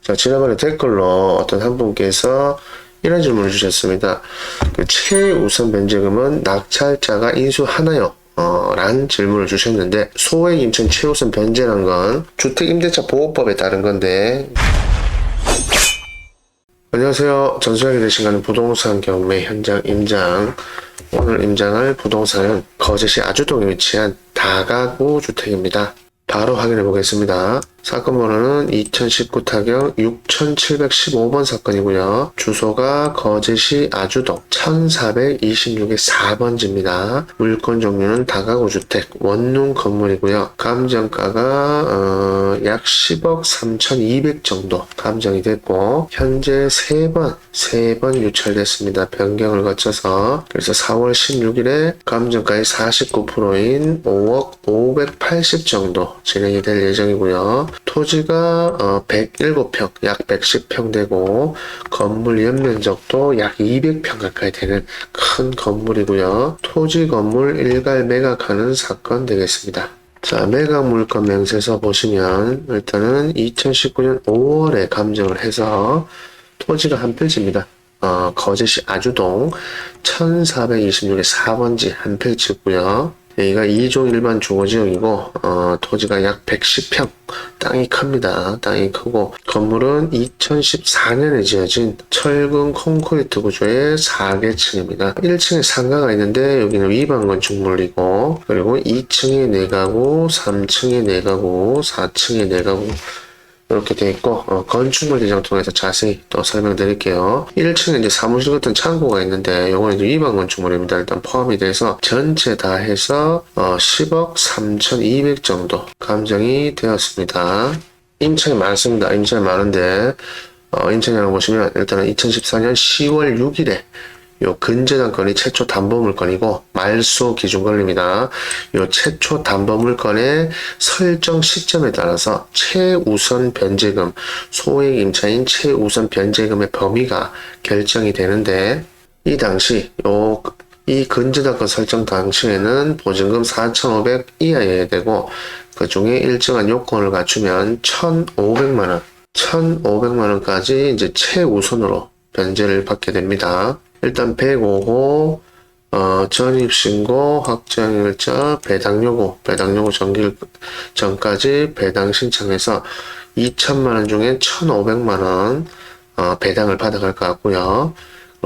자, 지난번에 댓글로 어떤 한 분께서 이런 질문을 주셨습니다. 그 최우선 변제금은 낙찰자가 인수하나요? 라는 질문을 주셨는데, 소액 임차인 최우선 변제란 건 주택임대차 보호법에 따른 건데. 안녕하세요. 전수하게 되신 가는 부동산 경매 현장 임장. 오늘 임장할 부동산은 거제시 아주동에 위치한 다가구 주택입니다. 바로 확인해 보겠습니다. 사건 번호는 2019 타경 6715번 사건이고요. 주소가 거제시 아주동 1426의 4번지입니다. 물건 종류는 다가구 주택 원룸 건물이고요. 감정가가 약 10억 3200 정도 감정이 됐고, 현재 3번 유찰됐습니다. 변경을 거쳐서. 그래서 4월 16일에 감정가의 49%인 5억 580 정도 진행이 될 예정이고요. 토지가 107평, 약 110평 되고, 건물 연면적도 약 200평 가까이 되는 큰 건물이고요. 토지 건물 일괄 매각하는 사건 되겠습니다. 자, 매각 물건 명세서 보시면 일단은 2019년 5월에 감정을 해서 토지가 한 필지입니다. 거제시 아주동 1426의 4번지 한 필지고요. 여기가 2종 일반 주거지역이고, 토지가 약 110평, 땅이 큽니다. 땅이 크고, 건물은 2014년에 지어진 철근 콘크리트 구조의 4개층입니다. 1층에 상가가 있는데, 여기는 위반 건축물이고, 그리고 2층에 4가구, 3층에 4가구, 4층에 4가구, 이렇게 되어 있고, 건축물 대장 통해서 자세히 또 설명드릴게요. 1층에 이제 사무실 같은 창고가 있는데, 요거는 이제 위반 건축물입니다. 일단 포함이 돼서 전체 다 해서 10억 3200 정도 감정이 되었습니다. 임차인이 많습니다. 임차인이 많은데, 임차인이라고 보시면 일단은 2014년 10월 6일에 요 근저당 건이 최초 담보물건이고 말소 기준권입니다. 요 최초 담보물건의 설정 시점에 따라서 최우선 변제금, 소액 임차인 최우선 변제금의 범위가 결정이 되는데, 이 당시 이 근저당권 설정 당시에는 보증금 4,500 이하여야 되고, 그 중에 일정한 요건을 갖추면 1,500만원까지 이제 최우선으로 변제를 받게 됩니다. 일단 105호 전입신고, 확정일자, 배당요구 정기 전까지 배당 신청해서 2천만원 중에 1,500만원 배당을 받아갈 것 같고요.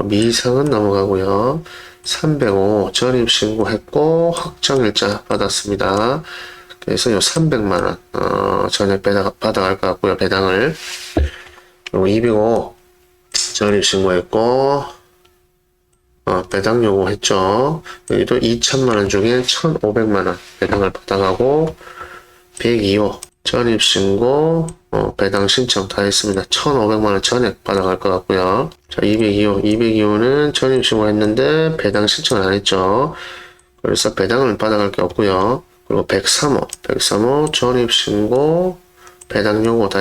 미상은 넘어가고요. 305 전입신고했고 확정일자 받았습니다. 그래서 요 300만원 전액 받아갈 것 같고요. 배당을. 그리고 205 전입신고했고 배당 요구했죠. 여기도 2천만원 중에 1,500만원 배당을 받아가고, 102호 전입신고 배당 신청 다 했습니다. 1,500만원 전액 받아갈 것 같고요. 자, 202호는 전입신고 했는데 배당 신청을 안 했죠. 그래서 배당을 받아갈 게 없고요. 그리고 103호 전입신고 배당 요구 다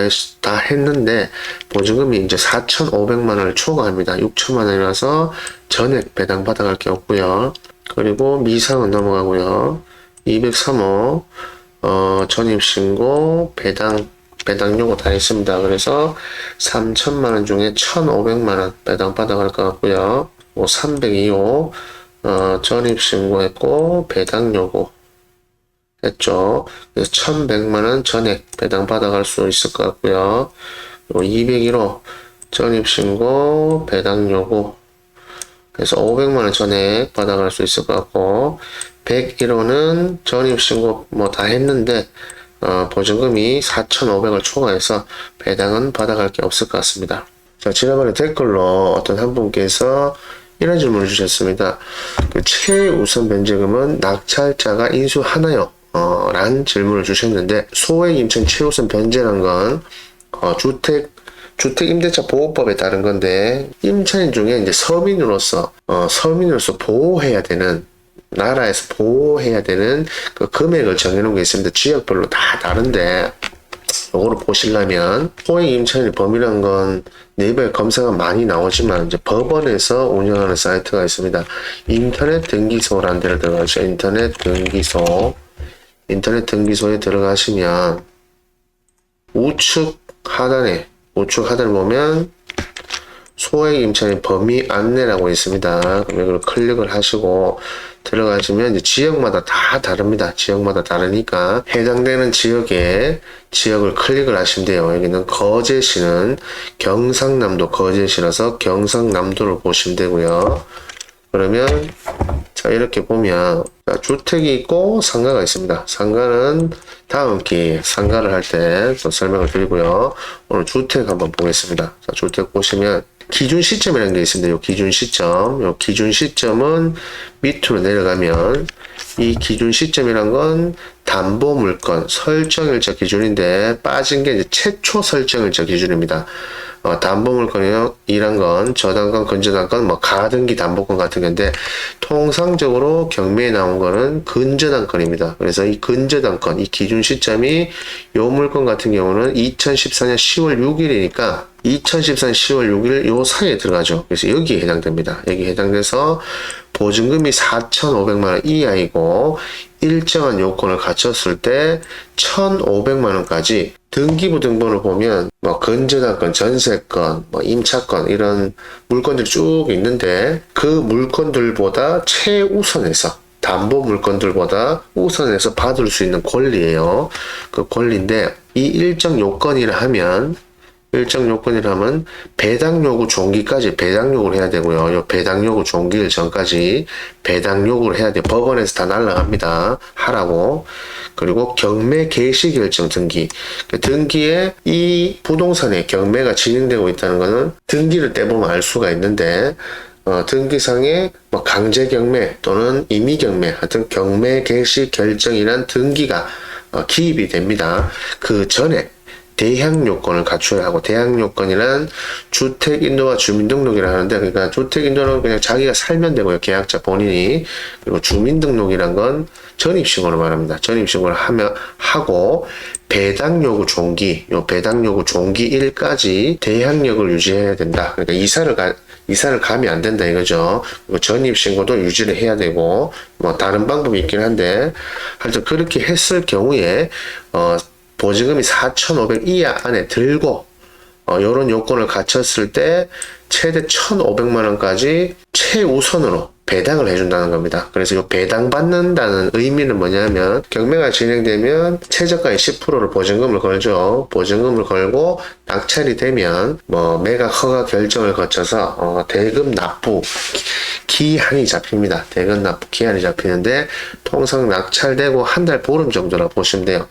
했는데 보증금이 이제 4,500만원을 초과합니다. 6천만원이라서 전액 배당 받아갈 게 없고요. 그리고 미상은 넘어가고요. 203호 전입신고 배당 요구 다 했습니다. 그래서 3천만원 중에 1,500만원 배당 받아갈 것 같고요. 302호 전입신고했고 배당 요구 했죠. 그래서 1,100만원 전액 배당 받아갈 수 있을 것 같고요. 201호 전입신고 배당 요구 그래서 500만원 전액 받아갈 수 있을 것 같고, 101호는 전입신고 다 했는데 보증금이 4,500을 초과해서 배당은 받아갈 게 없을 것 같습니다. 자, 지난번에 댓글로 어떤 한 분께서 이런 질문을 주셨습니다. 그 최우선 변제금은 낙찰자가 인수하나요? 라는 질문을 주셨는데, 소액 임차인 최우선 변제란 건 주택임대차 보호법에 따른 건데, 임차인 중에 이제 서민으로서 보호해야 되는, 나라에서 보호해야 되는 그 금액을 정해놓은 게 있습니다. 지역별로 다 다른데, 요거를 보시려면, 소액 임차인의 범위란 건 네이버에 검색은 많이 나오지만, 이제 법원에서 운영하는 사이트가 있습니다. 인터넷 등기소라는 데를 들어가죠. 인터넷 등기소에 들어가시면, 우측 하단에 우측 하단을 보면 소액 임차인 범위 안내라고 있습니다. 그럼 이걸 클릭을 하시고 들어가시면 이제 지역마다 다 다릅니다. 지역마다 다르니까 해당되는 지역을 클릭을 하시면 돼요. 여기는 거제시는 경상남도 거제시라서 경상남도를 보시면 되고요. 그러면 자 이렇게 보면 주택이 있고 상가가 있습니다. 상가는 다음 기회에 상가를 할 때 또 설명을 드리고요. 오늘 주택 한번 보겠습니다. 자, 주택 보시면 기준 시점이라는 게 있습니다. 요 기준 시점. 요 기준 시점은 밑으로 내려가면 이 기준 시점이란 건 담보 물건 설정일자 기준인데 빠진 게 이제 최초 설정일자 기준입니다. 담보 물건이란 건 저당권, 근저당권, 뭐 가등기 담보권 같은 건데 통상적으로 경매에 나온 거는 근저당권입니다. 그래서 이 근저당권, 이 기준 시점이 요 물건 같은 경우는 2014년 10월 6일이니까 2014년 10월 6일 요 사이에 들어가죠. 그래서 여기에 해당됩니다. 여기 해당돼서 보증금이 4,500만원 이하이고 일정한 요건을 갖췄을 때 1,500만원까지 등기부 등본을 보면 뭐 근저당권, 전세권, 뭐 임차권 이런 물건들이 쭉 있는데 그 물건들보다 최우선해서 담보 물건들보다 우선해서 받을 수 있는 권리예요. 그 권리인데 이 일정 요건이라 하면 배당 요구 종기까지 배당 요구를 해야 되고요. 요 배당 요구 종기일 전까지 배당 요구를 해야 돼요. 법원에서 다 날라갑니다. 하라고. 그리고 경매 개시 결정 등기. 등기에 이 부동산에 경매가 진행되고 있다는 것은 등기를 떼보면 알 수가 있는데 등기상에 뭐 강제 경매 또는 임의 경매 하여튼 경매 개시 결정이란 등기가 기입이 됩니다. 그 전에 대항 요건을 갖춰야 하고 대항 요건이란 주택 인도와 주민등록이라 하는데 그러니까 주택 인도는 그냥 자기가 살면 되고요. 계약자 본인이. 그리고 주민등록이란 건 전입신고를 말합니다. 전입신고를 하고 배당 요구 종기, 요 배당 요구 종기일까지 대항력을 유지해야 된다. 그러니까 이사를 가면 안 된다 이거죠. 그리고 전입신고도 유지를 해야 되고 뭐 다른 방법이 있긴 한데 하여튼 그렇게 했을 경우에 보증금이 4,500 이하 안에 들고 요런 요건을 갖췄을 때 최대 1,500만원까지 최우선으로 배당을 해준다는 겁니다. 그래서 이 배당 받는다는 의미는 뭐냐면 경매가 진행되면 최저가의 10%를 보증금을 걸죠. 보증금을 걸고 낙찰이 되면 뭐 매각 허가 결정을 거쳐서 대금 납부 기한이 잡힙니다. 대금 납부 기한이 잡히는데 통상 낙찰되고 한 달 보름 정도라 보시면 돼요.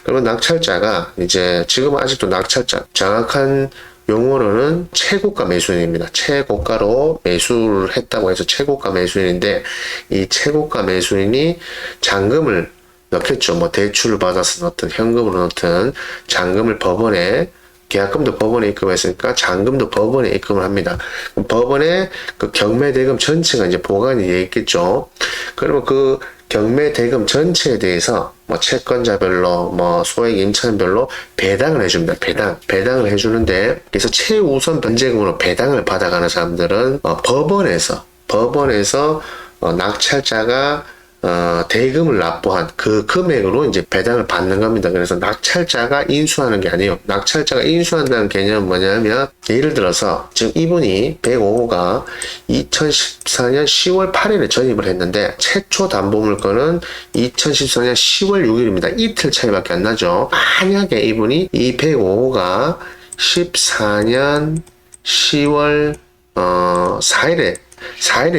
그러면 낙찰자가 이제 지금은 아직도 낙찰자 정확한 용어로는 최고가 매수인입니다. 최고가로 매수를 했다고 해서 최고가 매수인인데 이 최고가 매수인이 잔금을 넣겠죠. 뭐 대출을 받아서 넣든 현금으로 넣든 잔금을 법원에 계약금도 법원에 입금했으니까 잔금도 법원에 입금을 합니다. 그럼 법원에 그 경매 대금 전체가 이제 보관이 되어 있겠죠. 그러면 그 경매 대금 전체에 대해서 뭐 채권자별로 뭐 소액 임차인별로 배당을 해줍니다. 배당을 해주는데 그래서 최우선 변제금으로 배당을 받아가는 사람들은 법원에서 낙찰자가 대금을 납부한 그 금액으로 이제 배당을 받는 겁니다. 그래서 낙찰자가 인수하는 게 아니에요. 낙찰자가 인수한다는 개념은 뭐냐면 예를 들어서 지금 이분이 105호가 2014년 10월 8일에 전입을 했는데 최초 담보 물건은 2014년 10월 6일입니다. 이틀 차이밖에 안 나죠. 만약에 이분이 이 105호가 14년 10월 4일에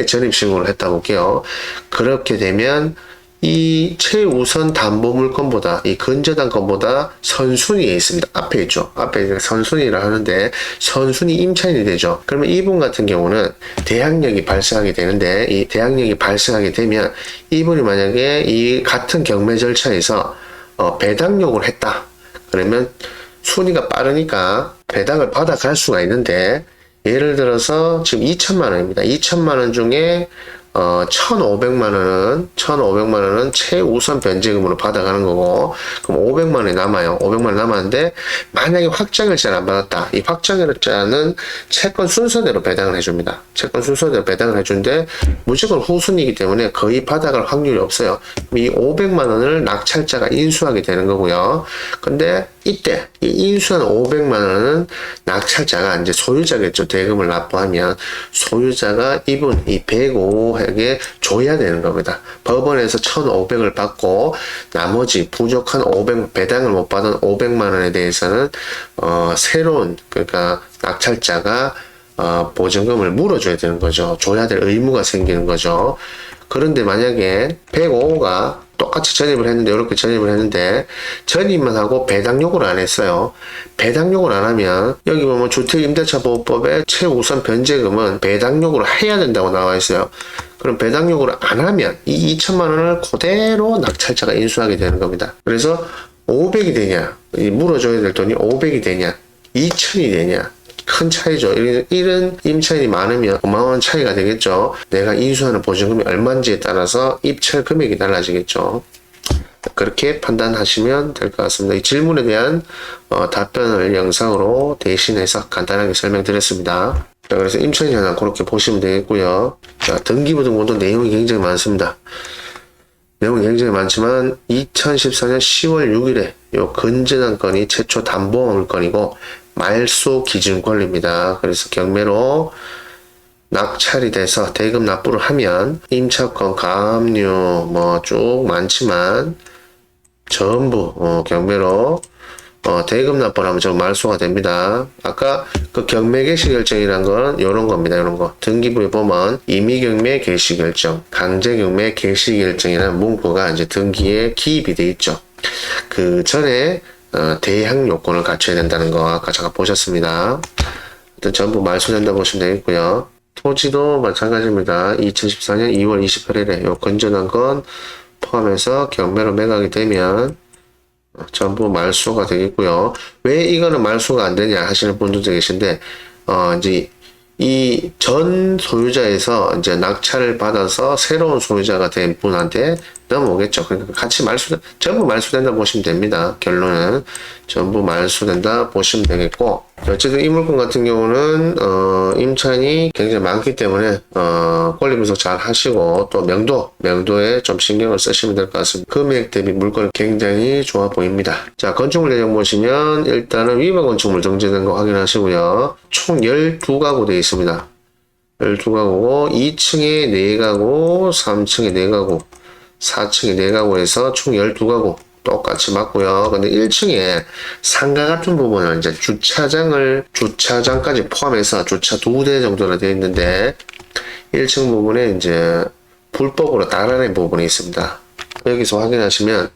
전입신고를 했다고 볼게요. 그렇게 되면 이 최우선 담보 물건보다 이 근저당권보다 선순위에 있습니다. 앞에 있죠. 앞에 선순위라 하는데 선순위 임차인이 되죠. 그러면 이분 같은 경우는 대항력이 발생하게 되는데 이 대항력이 발생하게 되면 이분이 만약에 이 같은 경매 절차에서 배당 요구를 했다. 그러면 순위가 빠르니까 배당을 받아갈 수가 있는데 예를 들어서 지금 2천만 원입니다. 2천만 원 중에 1,500만 원은 최우선 변제금으로 받아가는 거고, 그럼 500만 원이 남아요. 500만 원 남았는데, 만약에 확정일자를 안 받았다. 이 확정일자는 채권 순서대로 배당을 해줍니다. 채권 순서대로 배당을 해주는데, 무조건 후순위이기 때문에 거의 받아갈 확률이 없어요. 이 500만 원을 낙찰자가 인수하게 되는 거고요. 근데 이때, 이 인수한 500만 원은 낙찰자가 이제 소유자겠죠. 대금을 납부하면. 소유자가 이분, 이 105에게 줘야 되는 겁니다. 법원에서 1,500을 받고, 나머지 부족한 500, 배당을 못 받은 500만 원에 대해서는, 새로운, 그러니까 낙찰자가, 보증금을 물어줘야 되는 거죠. 줘야 될 의무가 생기는 거죠. 그런데 만약에 105호가 똑같이 전입을 했는데, 이렇게 전입을 했는데, 전입만 하고 배당 요구를 안 했어요. 배당 요구를 안 하면, 여기 보면 주택임대차보호법의 최우선 변제금은 배당 요구를 해야 된다고 나와 있어요. 그럼 배당 요구를 안 하면, 이 2천만 원을 그대로 낙찰자가 인수하게 되는 겁니다. 그래서 500이 되냐, 물어줘야 될 돈이 500이 되냐, 2천이 되냐, 큰 차이죠. 이런 임차인이 많으면 어마어마한 차이가 되겠죠. 내가 인수하는 보증금이 얼마인지에 따라서 입찰 금액이 달라지겠죠. 그렇게 판단하시면 될 것 같습니다. 이 질문에 대한 답변을 영상으로 대신해서 간단하게 설명드렸습니다. 자, 그래서 임차인 현황 그렇게 보시면 되겠고요. 자, 등기부등본도 내용이 굉장히 많습니다. 내용이 굉장히 많지만 2014년 10월 6일에 요 건전한 건이 최초 담보물건이고 말소 기준 권리입니다. 그래서 경매로 낙찰이 돼서 대금 납부를 하면 임차권, 가압류 뭐 쭉 많지만 전부 경매로 대금 납부를 하면 저 말소가 됩니다. 아까 그 경매 개시 결정이란 건 요런 겁니다. 요런 거. 등기부에 보면 임의 경매 개시 결정, 강제 경매 개시 결정이라는 문구가 이제 등기에 기입이 돼 있죠. 그 전에 대항 요건을 갖춰야 된다는 거 아까 잠깐 보셨습니다. 일단 전부 말소된다 보시면 되겠고요. 토지도 마찬가지입니다. 2014년 2월 28일에 요 건전한 건 포함해서 경매로 매각이 되면 전부 말소가 되겠고요. 왜 이거는 말소가 안 되냐 하시는 분들도 계신데, 이제 이 전 소유자에서 이제 낙찰을 받아서 새로운 소유자가 된 분한테 넘어오겠죠. 그러니까 같이 전부 말소된다 보시면 됩니다. 결론은 전부 말소된다 보시면 되겠고, 어쨌든 이 물건 같은 경우는 임차인이 굉장히 많기 때문에 권리 분석 잘 하시고 또 명도에 좀 신경을 쓰시면 될 것 같습니다. 금액 대비 물건이 굉장히 좋아 보입니다. 자, 건축물 내용 보시면 일단은 위반 건축물 정지된 거 확인하시고요. 총 12가구 되어 있습니다. 12가구고 2층에 4가구, 3층에 4가구, 4층에 4가구에서 총 12가구 똑같이 맞고요. 근데 1층에 상가 같은 부분은 이제 주차장까지 포함해서 주차 2대 정도나 되어 있는데 1층 부분에 이제 불법으로 달아낸 부분이 있습니다. 여기서 확인하시면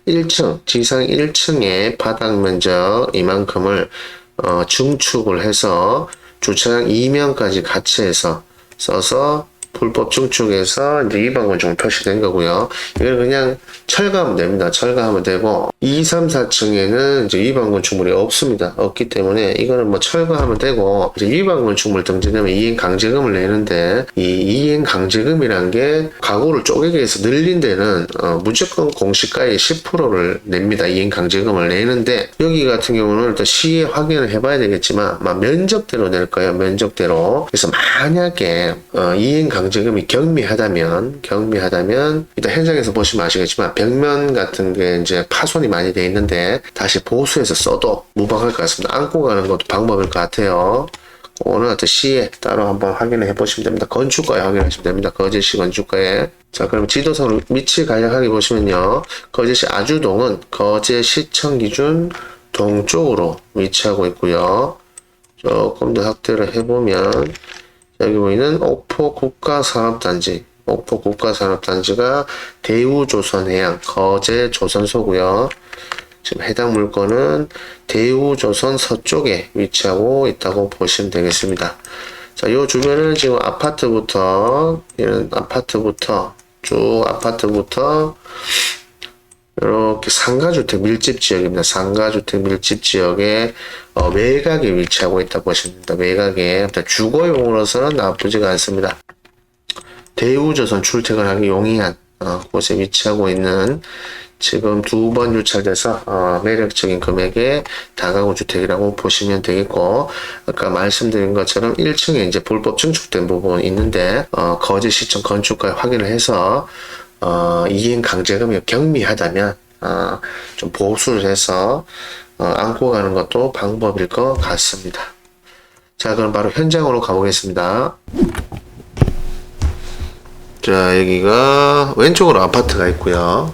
1층, 지상 1층의 바닥 면적 이만큼을 증축을 해서 주차장 2면까지 같이 해서 써서 불법 증축해서 이제 위반 건축물 표시된 거고요. 이걸 그냥 철거하면 됩니다. 철거하면 되고 2, 3, 4층에는 이제 위반 건축물이 없습니다. 없기 때문에 이거는 뭐 철거하면 되고 이제 위반 건축물 등재되면 이행 강제금을 내는데 이 이행 강제금이란 게 가구를 쪼개기 위해서 늘린 데는 무조건 공시가의 10%를 냅니다. 이행 강제금을 내는데 여기 같은 경우는 일단 시에 확인을 해봐야 되겠지만 면적대로 낼 거예요. 면적대로. 그래서 만약에 이행 강제금이 경미하다면 일단 현장에서 보시면 아시겠지만 벽면 같은 게 이제 파손이 많이 돼 있는데 다시 보수해서 써도 무방할 것 같습니다. 안고 가는 것도 방법일 것 같아요. 오늘 하여튼 시에 따로 한번 확인을 해보시면 됩니다. 건축가에 확인하시면 됩니다. 거제시 건축가에. 자, 그럼 지도상으로 위치 간략하게 보시면요. 거제시 아주동은 거제시청 기준 동쪽으로 위치하고 있고요. 조금 더 확대를 해보면 여기 보이는 옥포 국가산업단지가 대우조선해양 거제조선소고요. 지금 해당 물건은 대우조선 서쪽에 위치하고 있다고 보시면 되겠습니다. 자, 요 주변은 지금 이런 아파트부터 이렇게 상가주택 밀집 지역입니다. 상가주택 밀집 지역에 외곽에 위치하고 있다고 보시면 됩니다. 외곽에 주거용으로서는 나쁘지가 않습니다. 대우조선 출퇴근하기 용이한 곳에 위치하고 있는 지금 2번 유찰돼서 매력적인 금액의 다가구 주택이라고 보시면 되겠고, 아까 말씀드린 것처럼 1층에 이제 불법 증축된 부분이 있는데 거제시청 건축가 확인을 해서 이행 강제금이 경미하다면 좀 보수를 해서 안고 가는 것도 방법일 것 같습니다. 자, 그럼 바로 현장으로 가보겠습니다. 자, 여기가 왼쪽으로 아파트가 있고요.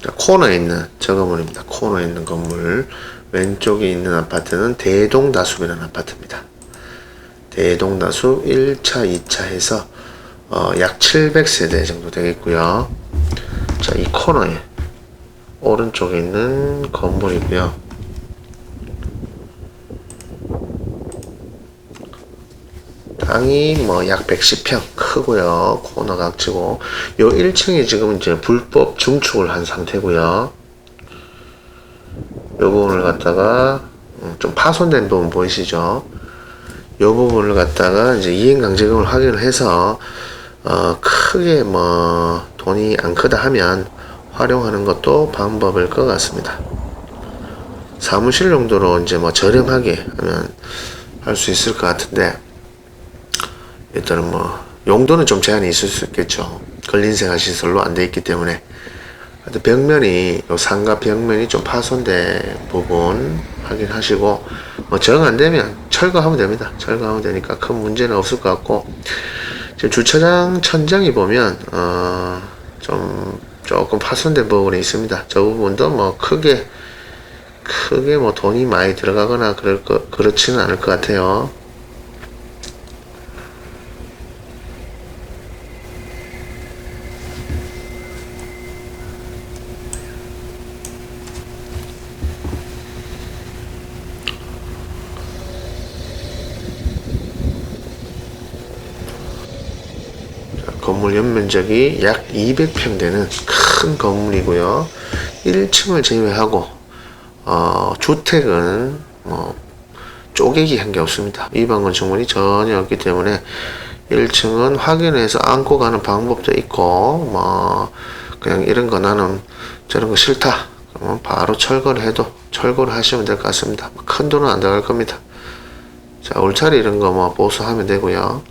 자, 코너에 있는 저 건물입니다. 코너에 있는 건물. 왼쪽에 있는 아파트는 대동다숲이라는 아파트입니다. 대동다숲 1차, 2차 해서 약 700세대 정도 되겠고요. 자, 이 코너에 오른쪽에 있는 건물이고요. 땅이 뭐 약 110평 크고요. 코너가 악지고 요 1층이 지금 이제 불법 중축을 한 상태고요. 요 부분을 갖다가 좀 파손된 부분 보이시죠? 요 부분을 갖다가 이제 이행강제금을 확인을 해서 크게 뭐 돈이 안 크다 하면 활용하는 것도 방법일 것 같습니다. 사무실 용도로 이제 뭐 저렴하게 하면 할 수 있을 것 같은데, 일단은 뭐 용도는 좀 제한이 있을 수 있겠죠. 근린생활 시설로 안 돼 있기 때문에. 벽면이 요 상가 벽면이 좀 파손된 부분 확인하시고, 뭐 정 안 되면 철거하면 됩니다. 철거하면 되니까 큰 문제는 없을 것 같고, 지금 주차장 천장이 보면 조금 파손된 부분이 있습니다. 저 부분도 뭐 크게 뭐 돈이 많이 들어가거나 그렇지는 않을 것 같아요. 건물 연면적이 약 200평 되는 큰 건물이고요. 1층을 제외하고 주택은 쪼개기 한 게 없습니다. 위반 건축물이 전혀 없기 때문에 1층은 확인해서 안고 가는 방법도 있고, 그냥 이런 거 나는 저런 거 싫다 그러면 바로 철거를 하시면 될 것 같습니다. 큰 돈은 안 들어갈 겁니다. 자, 울타리 이런 거 보수하면 되고요.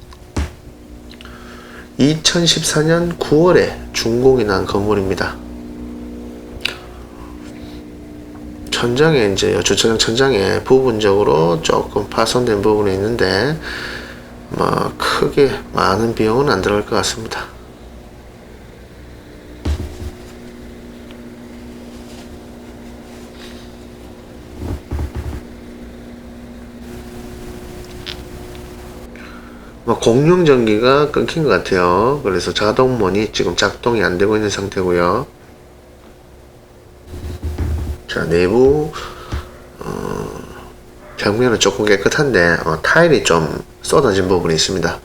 2014년 9월에 준공이 난 건물입니다. 천장에 이제 주차장 천장에 부분적으로 조금 파손된 부분이 있는데 크게 많은 비용은 안 들어갈 것 같습니다. 공용 전기가 끊긴 것 같아요. 그래서 자동문이 지금 작동이 안 되고 있는 상태고요. 자, 내부 벽면은 조금 깨끗한데 타일이 좀 쏟아진 부분이 있습니다.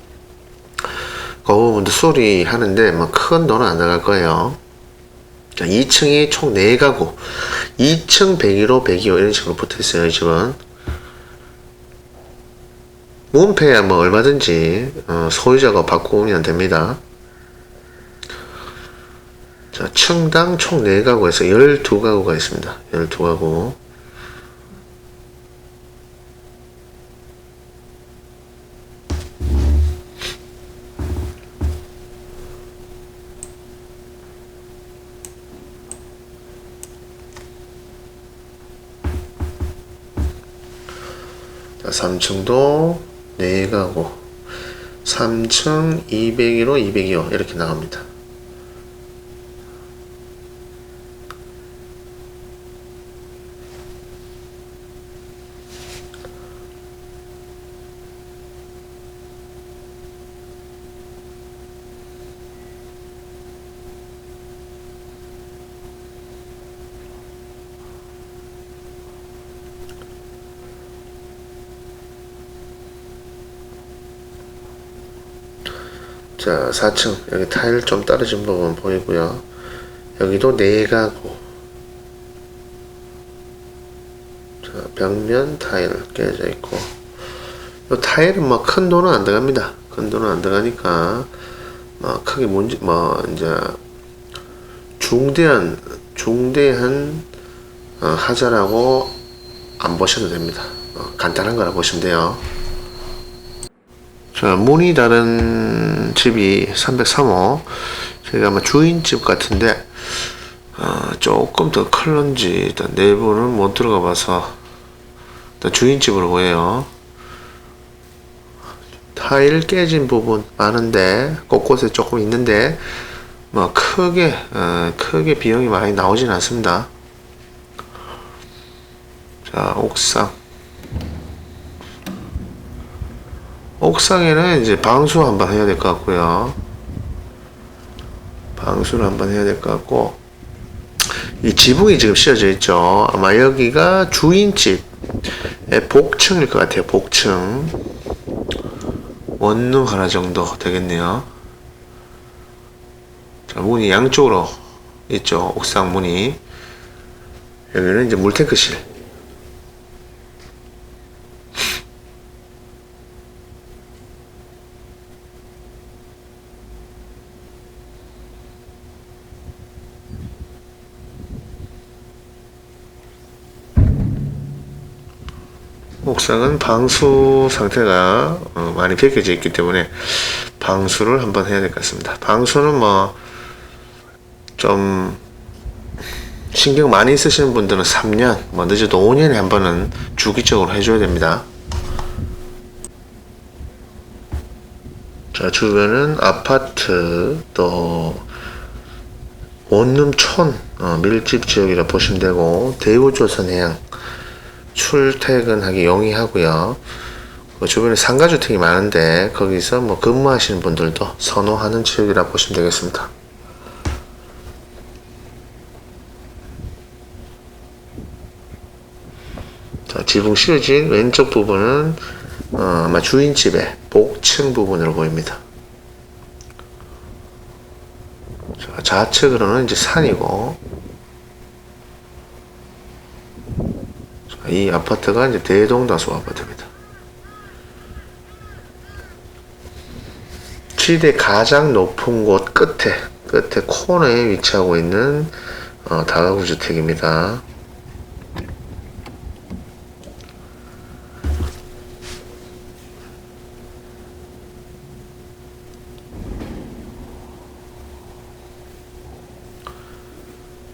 그 부분도 수리하는데 큰 돈은 안 나갈 거예요. 자, 2층이 총 4가구, 2층 101호, 102호 이런 식으로 붙어 있어요. 집은 문패야 얼마든지 소유자가 바꾸면 됩니다. 자, 층당 총 4가구에서 12가구가 있습니다. 12가구. 자, 3층도 4가구. 3층 201호, 202호 이렇게 나갑니다. 자, 4층 여기 타일 좀 떨어진 부분 보이고요. 여기도 4가구. 자, 벽면 타일 깨져 있고, 이 타일은 큰 돈은 안 들어갑니다. 큰 돈은 안 들어가니까 크게 문제 이제 중대한 하자라고 안 보셔도 됩니다. 간단한 거라 보시면 돼요. 자, 문이 다른 집이 303호. 저희가 아마 주인집 같은데, 조금 더 클런지, 일단 내부는 못 들어가 봐서, 일단 주인집으로 보여요. 타일 깨진 부분 많은데, 곳곳에 조금 있는데, 크게 비용이 많이 나오진 않습니다. 자, 옥상에는 이제 방수 한번 해야 될 것 같고요. 방수를 한번 해야 될 것 같고, 이 지붕이 지금 씌워져 있죠. 아마 여기가 주인집의 복층일 것 같아요. 복층. 원룸 하나 정도 되겠네요. 자, 문이 양쪽으로 있죠. 옥상 문이. 여기는 이제 물탱크실. 옥상은 방수 상태가 많이 벗겨져 있기 때문에 방수를 한번 해야 될 것 같습니다. 방수는 좀 신경 많이 쓰시는 분들은 3년, 늦어도 5년에 한 번은 주기적으로 해줘야 됩니다. 자, 주변은 아파트, 또 원룸촌, 밀집 지역이라 보시면 되고, 대우조선해양 출퇴근하기 용이하고요. 주변에 상가주택이 많은데 거기서 근무하시는 분들도 선호하는 지역이라 보시면 되겠습니다. 자, 지붕 씌워진 왼쪽 부분은 아마 주인집의 복층 부분으로 보입니다. 자, 좌측으로는 이제 산이고, 이 아파트가 이제 대동다수 아파트입니다. 시대 가장 높은 곳 끝에 코너에 위치하고 있는 다가구 주택입니다.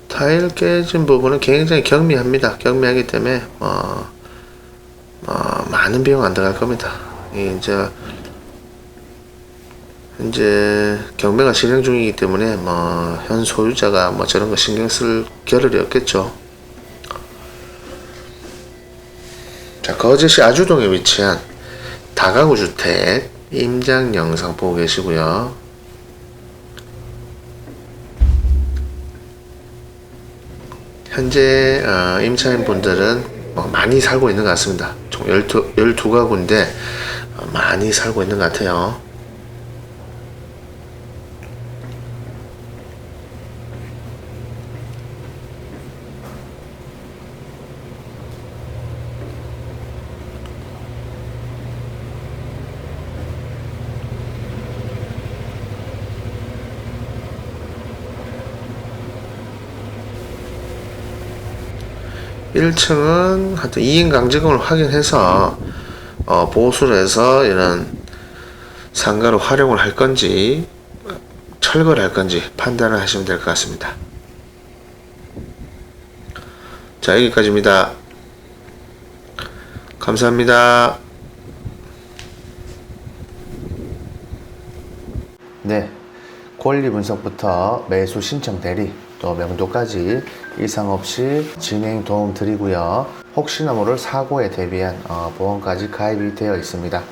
타일 깨진 부분은 굉장히 경미합니다. 경미하기 때문에 많은 비용 안 들어갈 겁니다. 현재 경매가 진행 중이기 때문에 현 소유자가 저런 거 신경 쓸 겨를이 없겠죠. 자, 거제시 아주동에 위치한 다가구 주택 임장 영상 보고 계시고요. 현재 임차인 분들은 많이 살고 있는 것 같습니다. 총 12가구인데 많이 살고 있는 것 같아요. 1층은 하여튼 이행 강제금을 확인해서 보수를 해서 이런 상가로 활용을 할 건지 철거를 할 건지 판단을 하시면 될 것 같습니다. 자, 여기까지입니다. 감사합니다. 네, 권리 분석부터 매수 신청 대리 또 명도까지 이상 없이 진행 도움 드리고요. 혹시나 모를 사고에 대비한 보험까지 가입이 되어 있습니다.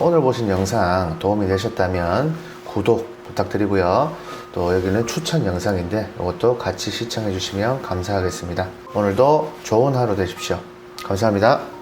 오늘 보신 영상 도움이 되셨다면 구독 부탁드리고요. 또 여기는 추천 영상인데 이것도 같이 시청해 주시면 감사하겠습니다. 오늘도 좋은 하루 되십시오. 감사합니다.